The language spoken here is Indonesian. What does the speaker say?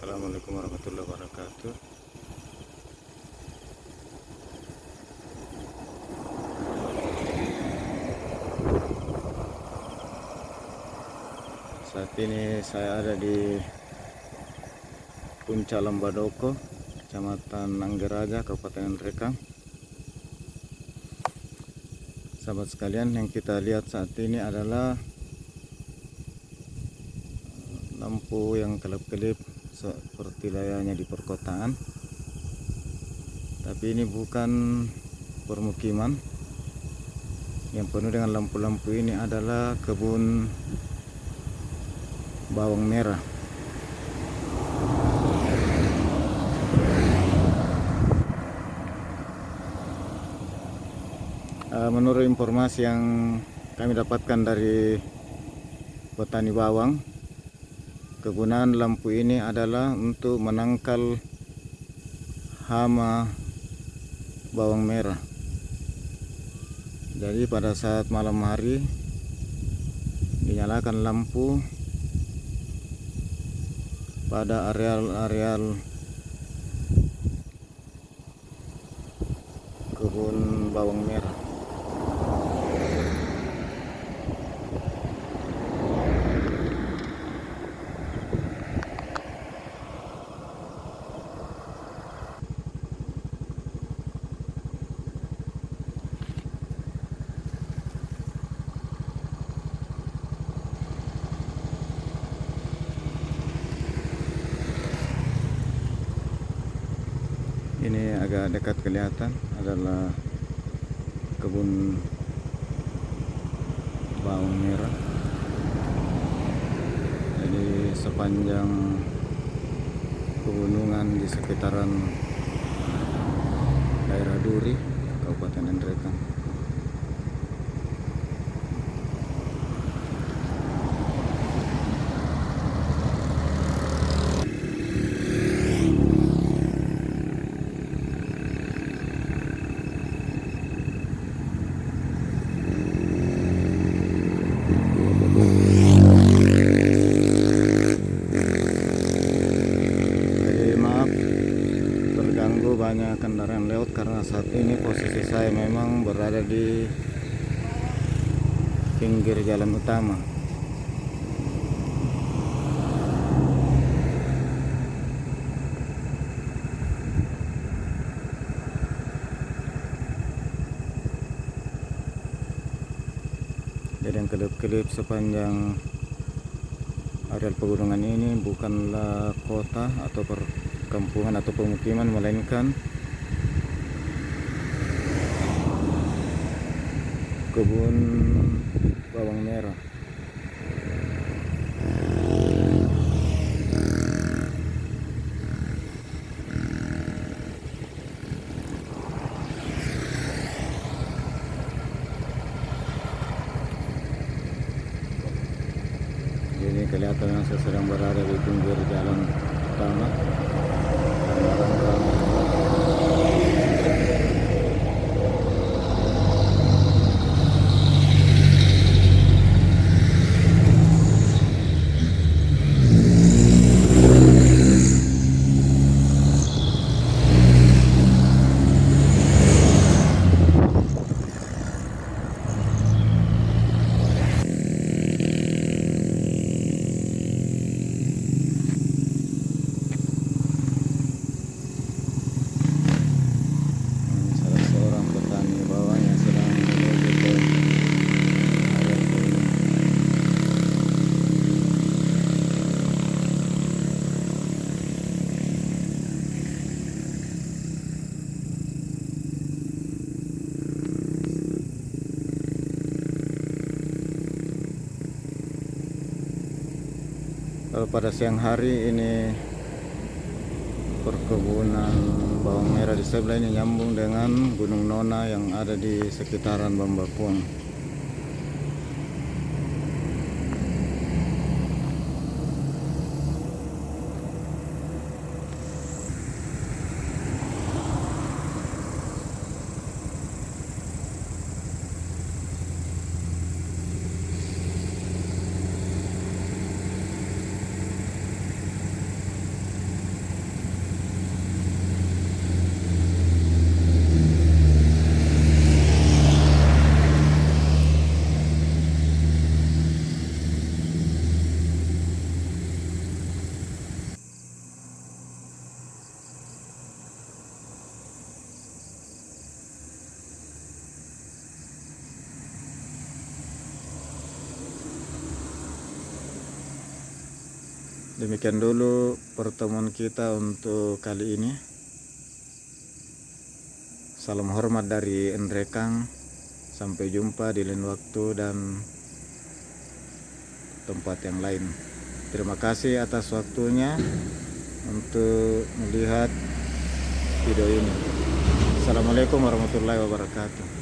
Assalamualaikum warahmatullahi wabarakatuh. Saat ini saya ada di Puncak Lembadoko, Kecamatan Anggeraja, Kabupaten Nrekang. Sahabat sekalian, yang kita lihat saat ini adalah lampu yang kelap-kelip seperti layaknya di perkotaan, tapi ini bukan permukiman. Yang penuh dengan lampu-lampu ini adalah kebun bawang merah. Menurut informasi yang kami dapatkan dari petani bawang, kegunaan lampu ini adalah untuk menangkal hama bawang merah. Jadi pada saat malam hari dinyalakan lampu pada areal kebun bawang merah. Ini agak dekat kelihatan adalah kebun bawang merah. Jadi sepanjang pegunungan di sekitaran daerah Duri, Kabupaten Nrekang. Banyak kendaraan lewat karena saat ini posisi saya memang berada di pinggir jalan utama. Jadi yang kelip-kelip sepanjang areal pegunungan ini bukanlah kota atau perkampungan atau pemukiman, melainkan kebun bawang merah. Ini kelihatannya saya sedang berada di pinggir jalan utama. Pada siang hari ini perkebunan bawang merah di sebelah ini nyambung dengan Gunung Nona yang ada di sekitaran Bambakuang. Demikian dulu pertemuan kita untuk kali ini. Salam hormat dari Endrekang. Sampai jumpa di lain waktu dan tempat yang lain. Terima kasih atas waktunya untuk melihat video ini. Assalamualaikum warahmatullahi wabarakatuh.